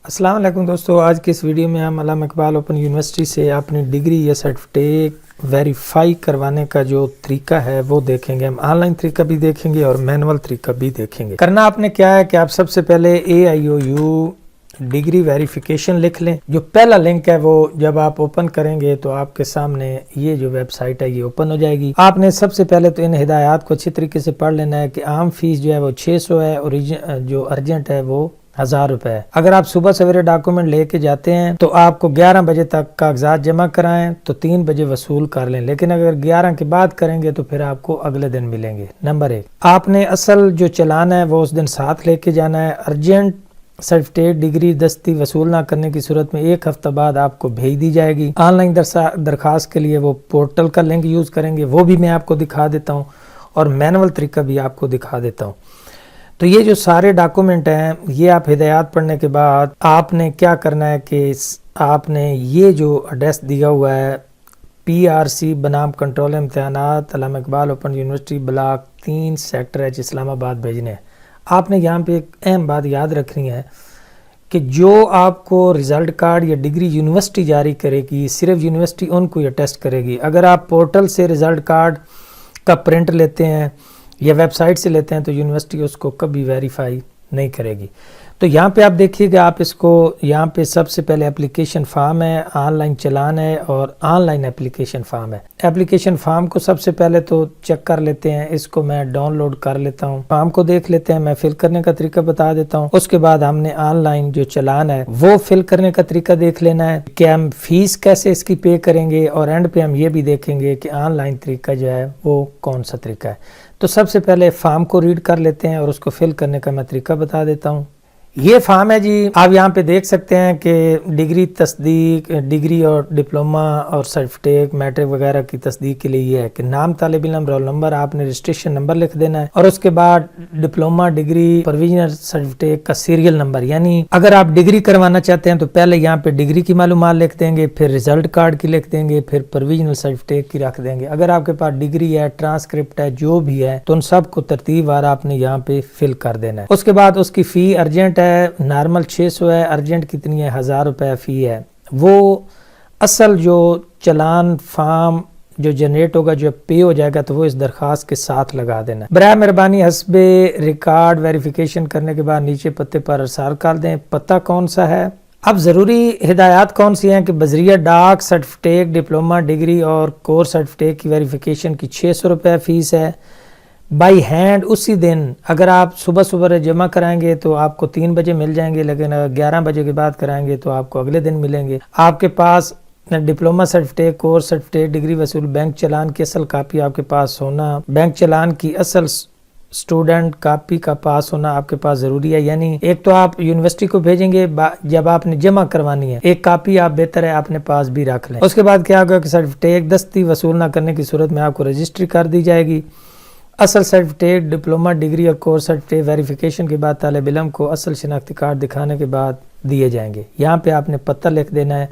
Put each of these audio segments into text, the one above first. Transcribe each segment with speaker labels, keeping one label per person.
Speaker 1: السلام علیکم دوستو، آج کی اس ویڈیو میں ہم علامہ اقبال اوپن یونیورسٹی سے اپنی ڈگری یا سرٹیفکیٹ ویریفائی کروانے کا جو طریقہ ہے وہ دیکھیں گے۔ ہم آن لائن طریقہ بھی دیکھیں گے اور مینول طریقہ بھی دیکھیں گے۔ کرنا آپ نے کیا ہے کہ آپ سب سے پہلے AIOU ڈگری ویریفیکیشن لکھ لیں۔ جو پہلا لنک ہے وہ جب آپ اوپن کریں گے تو آپ کے سامنے یہ جو ویب سائٹ ہے یہ اوپن ہو جائے گی۔ آپ نے سب سے پہلے تو ان ہدایات کو اچھی طریقے سے پڑھ لینا ہے کہ عام فیس جو ہے وہ 600 ہے اور جو ارجنٹ ہے وہ 1000 روپے ہے۔ اگر آپ صبح سویرے ڈاکومنٹ لے کے جاتے ہیں تو آپ کو 11 بجے تک کاغذات جمع کرائیں تو 3 بجے وصول کر لیں، لیکن اگر 11 کے بعد کریں گے تو پھر آپ کو اگلے دن ملیں گے۔ نمبر 1، آپ نے اصل جو چلان ہے وہ اس دن ساتھ لے کے جانا ہے۔ ارجنٹ سرٹیفکیٹ ڈگری دستی وصول نہ کرنے کی صورت میں 1 ہفتہ بعد آپ کو بھیج دی جائے گی۔ آن لائن درخواست کے لیے وہ پورٹل کا لنک یوز کریں گے، وہ بھی میں آپ کو دکھا دیتا ہوں اور مینول طریقہ بھی آپ کو دکھا دیتا ہوں۔ تو یہ جو سارے ڈاکومنٹ ہیں یہ آپ ہدایات پڑھنے کے بعد آپ نے کیا کرنا ہے کہ آپ نے یہ جو ایڈریس دیا ہوا ہے PRC بنام کنٹرول امتحانات علامہ Iqbal open university block 3 sector H اسلام آباد بھیجنے ہیں۔ آپ نے یہاں پہ ایک اہم بات یاد رکھنی ہے کہ جو آپ کو رزلٹ کارڈ یا ڈگری یونیورسٹی جاری کرے گی صرف یونیورسٹی ان کو یہ ٹیسٹ کرے گی۔ اگر آپ پورٹل سے رزلٹ کارڈ کا پرنٹ لیتے ہیں یا ویب سائٹ سے لیتے ہیں تو یونیورسٹی اس کو کبھی ویریفائی نہیں کرے گی۔ تو یہاں پہ آپ دیکھیے گا، آپ اس کو یہاں پہ سب سے پہلے اپلیکیشن فارم ہے، آن لائن چلان ہے اور آن لائن اپلیکیشن فارم ہے۔ اپلیکیشن فارم کو سب سے پہلے تو چیک کر لیتے ہیں، اس کو میں ڈاؤن لوڈ کر لیتا ہوں۔ فارم کو دیکھ لیتے ہیں، میں فل کرنے کا طریقہ بتا دیتا ہوں۔ اس کے بعد ہم نے آن لائن جو چلان ہے وہ فل کرنے کا طریقہ دیکھ لینا ہے کہ ہم فیس کیسے اس کی پے کریں گے، اور اینڈ پہ ہم یہ بھی دیکھیں گے کہ آن لائن طریقہ جو ہے وہ کون سا طریقہ ہے۔ تو سب سے پہلے فارم کو ریڈ کر لیتے ہیں اور اس کو فل کرنے کا میں طریقہ بتا دیتا ہوں۔ یہ فارم ہے جی، آپ یہاں پہ دیکھ سکتے ہیں کہ ڈگری تصدیق، ڈگری اور ڈپلومہ اور سرٹیفکیٹ میٹرک وغیرہ کی تصدیق کے لیے یہ ہے کہ نام طالب علم، رول نمبر، آپ نے رجسٹریشن نمبر لکھ دینا ہے اور اس کے بعد ڈپلومہ ڈگری پروویژنل سرٹیفکیٹ کا سیریل نمبر، یعنی اگر آپ ڈگری کروانا چاہتے ہیں تو پہلے یہاں پہ ڈگری کی معلومات لکھ دیں گے، پھر رزلٹ کارڈ کی لکھ دیں گے، پھر پروویژنل سرٹیفکیٹ کی رکھ دیں گے۔ اگر آپ کے پاس ڈگری ہے، ٹرانسکرپٹ ہے، جو بھی ہے تو ان سب کو ترتیب وار آپ نے یہاں پہ فل کر دینا ہے۔ اس کے بعد اس کی فی ارجنٹ ہے، نارمل 600 ہے، ارجنٹ کتنی ہے 1000 روپے فی ہے۔ وہ اصل جو چلان فارم جو جنریٹ ہوگا، جو پے ہو جائے گا تو وہ اس درخواست کے ساتھ لگا دینا ہے۔ برائے مہربانی حسب ریکارڈ ویریفیکیشن کرنے کے بعد نیچے پتے پر ارسال کر دیں۔ پتہ کون سا ہے؟ اب ضروری ہدایات کون سی ہیں کہ بذریعہ ڈاک سرٹیفکیٹ ڈپلومہ ڈگری اور کورس سرٹیفکیٹ کی ویریفیکیشن کی 600 روپے فیس ہے۔ بائی ہینڈ اسی دن اگر آپ صبح جمع کرائیں گے تو آپ کو 3 بجے مل جائیں گے، لیکن اگر 11 بجے کے بعد کرائیں گے تو آپ کو اگلے دن ملیں گے۔ آپ کے پاس diploma certificate, course certificate, degree وصول بینک چلان کی اصل کاپی آپ کے پاس ہونا، بینک چلان کی اصل اسٹوڈنٹ کاپی کا پاس ہونا آپ کے پاس ضروری ہے۔ یعنی ایک تو آپ یونیورسٹی کو بھیجیں گے جب آپ نے جمع کروانی ہے، ایک کاپی آپ بہتر ہے اپنے پاس بھی رکھ لیں۔ اس کے بعد کیا ہوگا کہ سرٹیفکیٹ دستی وصول نہ کرنے کی صورت میں آپ کو رجسٹری کر دی جائے گی۔ اصل سرٹیفکیٹ، ڈپلومہ ڈگری اور کورس سرٹیفکیٹ ویریفیکیشن کے بعد طالب علم کو اصل شناختی کارڈ دکھانے کے بعد دیے جائیں گے۔ یہاں پہ آپ نے پتہ لکھ دینا ہے،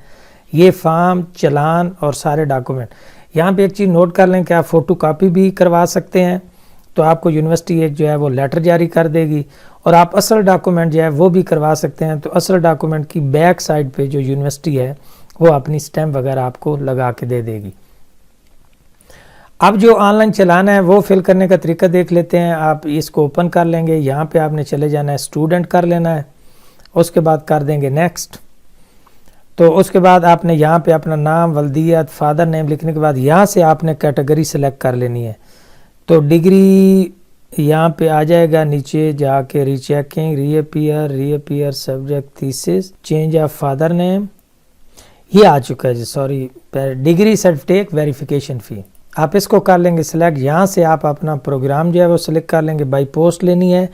Speaker 1: یہ فارم، چلان اور سارے ڈاکومنٹ۔ یہاں پہ ایک چیز نوٹ کر لیں کہ آپ فوٹو کاپی بھی کروا سکتے ہیں تو آپ کو یونیورسٹی ایک جو ہے وہ لیٹر جاری کر دے گی، اور آپ اصل ڈاکومنٹ جو ہے وہ بھی کروا سکتے ہیں تو اصل ڈاکومنٹ کی بیک سائڈ پہ جو یونیورسٹی ہے وہ اپنی سٹیمپ وغیرہ آپ کو لگا کے دے دے گی۔ اب جو آن لائن چلان ہے وہ فل کرنے کا طریقہ دیکھ لیتے ہیں۔ آپ اس کو اوپن کر لیں گے، یہاں پہ آپ نے چلے جانا ہے، اسٹوڈنٹ کر لینا ہے، اس کے بعد کر دیں گے نیکسٹ۔ تو اس کے بعد آپ نے یہاں پہ اپنا نام، ولدیت، فادر نیم لکھنے کے بعد یہاں سے آپ نے کیٹیگری سلیکٹ کر لینی ہے۔ تو ڈگری یہاں پہ آ جائے گا، نیچے جا کے rechecking, reappear subject thesis, change of father name, یہ آ چکا ہے جی، sorry, degree certificate verification fee آپ اس کو کر لیں گے سلیکٹ۔ یہاں سے آپ اپنا پروگرام جو ہے وہ سلیکٹ کر لیں گے، بائی پوسٹ لینی ہے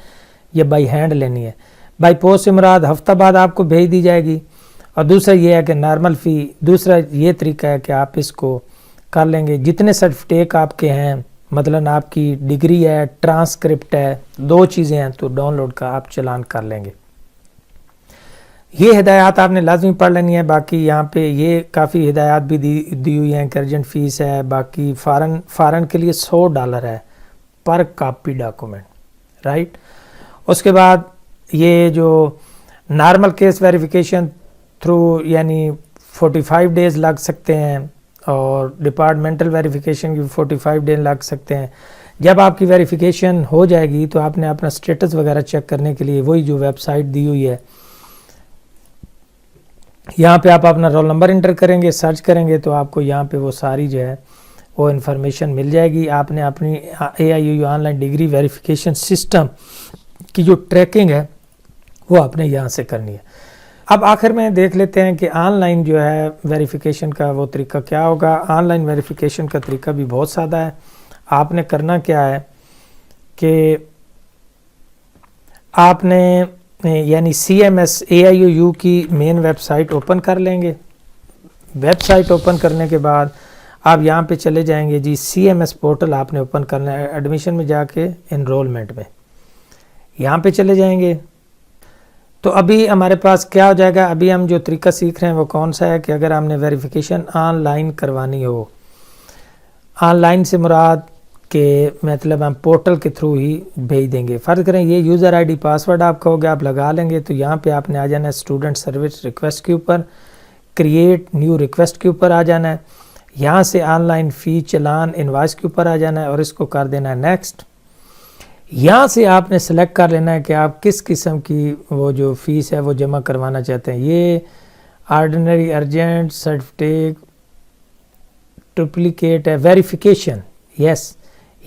Speaker 1: یا بائی ہینڈ لینی ہے۔ بائی پوسٹ سے مراد ہفتہ بعد آپ کو بھیج دی جائے گی، اور دوسرا یہ ہے کہ نارمل فی، دوسرا یہ طریقہ ہے کہ آپ اس کو کر لیں گے جتنے سرٹیفکیٹ آپ کے ہیں، مثلاً آپ کی ڈگری ہے، ٹرانسکرپٹ ہے، 2 چیزیں ہیں تو ڈاؤن لوڈ کا آپ چلان کر لیں گے۔ یہ ہدایات آپ نے لازمی پڑھ لینی ہے۔ باقی یہاں پہ یہ کافی ہدایات بھی دی ہوئی ہیں کہ ارجنٹ فیس ہے، باقی فارن کے لیے $100 ہے پر کاپی ڈاکومنٹ، رائٹ۔ اس کے بعد یہ جو نارمل کیس ویریفیکیشن تھرو یعنی 45 ڈیز لگ سکتے ہیں اور ڈپارٹمنٹل ویریفیکیشن کی 45 ڈیز لگ سکتے ہیں. جب آپ کی ویریفیکیشن ہو جائے گی تو آپ نے اپنا سٹیٹس وغیرہ چیک کرنے کے لیے وہی جو ویب سائٹ دی ہوئی ہے یہاں پہ آپ اپنا رول نمبر انٹر کریں گے, سرچ کریں گے تو آپ کو یہاں پہ وہ ساری جو ہے وہ انفارمیشن مل جائے گی. آپ نے اپنی AIUU on line degree verification system کی جو ٹریکنگ ہے وہ آپ نے یہاں سے کرنی ہے. اب آخر میں دیکھ لیتے ہیں کہ آن لائن جو ہے ویریفیکیشن کا وہ طریقہ کیا ہوگا. آن لائن ویریفیکیشن کا طریقہ بھی بہت سادہ ہے. آپ نے کرنا کیا ہے کہ آپ نے یعنی CMS AIUU کی مین ویب سائٹ اوپن کر لیں گے. ویب سائٹ اوپن کرنے کے بعد آپ یہاں پہ چلے جائیں گے جی CMS پورٹل آپ نے اوپن کرنا ہے. ایڈمیشن میں جا کے انرولمنٹ میں یہاں پہ چلے جائیں گے. تو ابھی ہمارے پاس کیا ہو جائے گا, ابھی ہم جو طریقہ سیکھ رہے ہیں وہ کون سا ہے کہ اگر ہم نے ویریفیکیشن آن لائن کروانی ہو, آن لائن سے مراد کہ مطلب ہم پورٹل کے تھرو ہی بھیج دیں گے. فرض کریں یہ یوزر ID پاسورڈ آپ کا ہو گیا, آپ لگا لیں گے تو یہاں پہ آپ نے آ جانا ہے اسٹوڈنٹ سروس ریکویسٹ کے اوپر, کریٹ نیو ریکویسٹ کے اوپر آ جانا ہے. یہاں سے آن لائن فی چلان انوائس کے اوپر آ جانا ہے اور اس کو کر دینا ہے نیکسٹ. یہاں سے آپ نے سلیکٹ کر لینا ہے کہ آپ کس قسم کی وہ جو فیس ہے وہ جمع کروانا چاہتے ہیں. یہ آرڈینری, ارجنٹ, سرٹیفکیٹ, ڈپلیکیٹ ہے, ویریفیکیشن. یس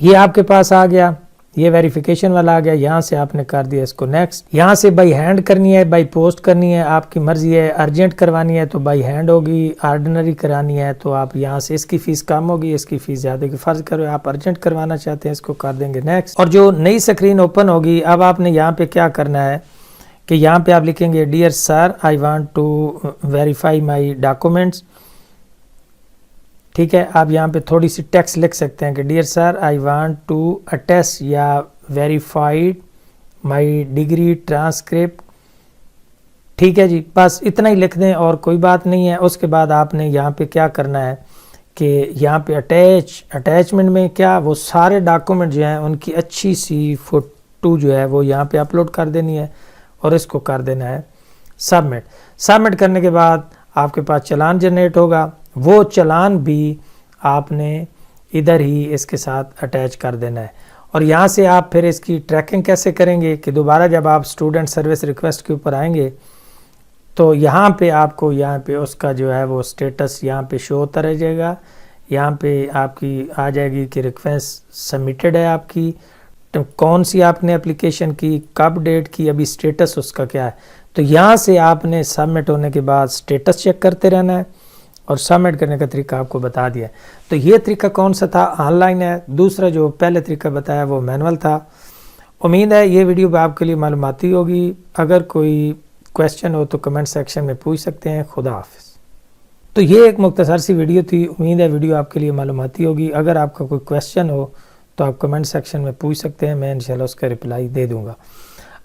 Speaker 1: یہ آپ کے پاس آ گیا, یہ ویریفیکیشن والا آ گیا. یہاں سے آپ نے کر دیا اس کو نیکسٹ. یہاں سے بائی ہینڈ کرنی ہے, بائی پوسٹ کرنی ہے, آپ کی مرضی ہے. ارجنٹ کروانی ہے تو بائی ہینڈ ہوگی, آرڈینری کرانی ہے تو آپ یہاں سے اس کی فیس کم ہوگی, اس کی فیس زیادہ ہوگی. فرض کرو آپ ارجنٹ کروانا چاہتے ہیں, اس کو کر دیں گے نیکسٹ. اور جو نئی اسکرین اوپن ہوگی اب آپ نے یہاں پہ کیا کرنا ہے کہ یہاں پہ آپ لکھیں گے dear sir I want to verify my documents. ٹھیک ہے, آپ یہاں پہ تھوڑی سی ٹیکسٹ لکھ سکتے ہیں کہ dear sir I want to attest یا ویریفائڈ مائی ڈگری ٹرانسکرپٹ. ٹھیک ہے جی, بس اتنا ہی لکھ دیں اور کوئی بات نہیں ہے. اس کے بعد آپ نے یہاں پہ کیا کرنا ہے کہ یہاں پہ اٹیچمنٹ میں کیا وہ سارے ڈاکومنٹ جو ہیں ان کی اچھی سی فوٹو جو ہے وہ یہاں پہ اپلوڈ کر دینی ہے اور اس کو کر دینا ہے سبمٹ. سبمٹ کرنے کے بعد آپ کے پاس چلان جنریٹ ہوگا, وہ چلان بھی آپ نے ادھر ہی اس کے ساتھ اٹیچ کر دینا ہے. اور یہاں سے آپ پھر اس کی ٹریکنگ کیسے کریں گے کہ دوبارہ جب آپ اسٹوڈنٹ سروس ریکویسٹ کے اوپر آئیں گے تو یہاں پہ آپ کو یہاں پہ اس کا جو ہے وہ سٹیٹس یہاں پہ شو ہوتا رہ جائے گا. یہاں پہ آپ کی آ جائے گی کہ ریکویسٹ سبمیٹڈ ہے آپ کی, تو کون سی آپ نے اپلیکیشن کی, کب ڈیٹ کی, ابھی سٹیٹس اس کا کیا ہے. تو یہاں سے آپ نے سبمٹ ہونے کے بعد سٹیٹس چیک کرتے رہنا ہے اور سبمٹ کرنے کا طریقہ آپ کو بتا دیا. تو یہ طریقہ کون سا تھا, آن لائن ہے. دوسرا جو پہلے طریقہ بتایا وہ مینول تھا. امید ہے یہ ویڈیو بھی آپ کے لیے معلوماتی ہوگی. اگر کوئی کویسچن ہو تو کمنٹ سیکشن میں پوچھ سکتے ہیں. خدا حافظ. تو یہ ایک مختصر سی ویڈیو تھی, امید ہے ویڈیو آپ کے لیے معلوماتی ہوگی. اگر آپ کا کوئی کویسچن ہو تو آپ کمنٹ سیکشن میں پوچھ سکتے ہیں, میں انشاءاللہ اس کا رپلائی دے دوں گا.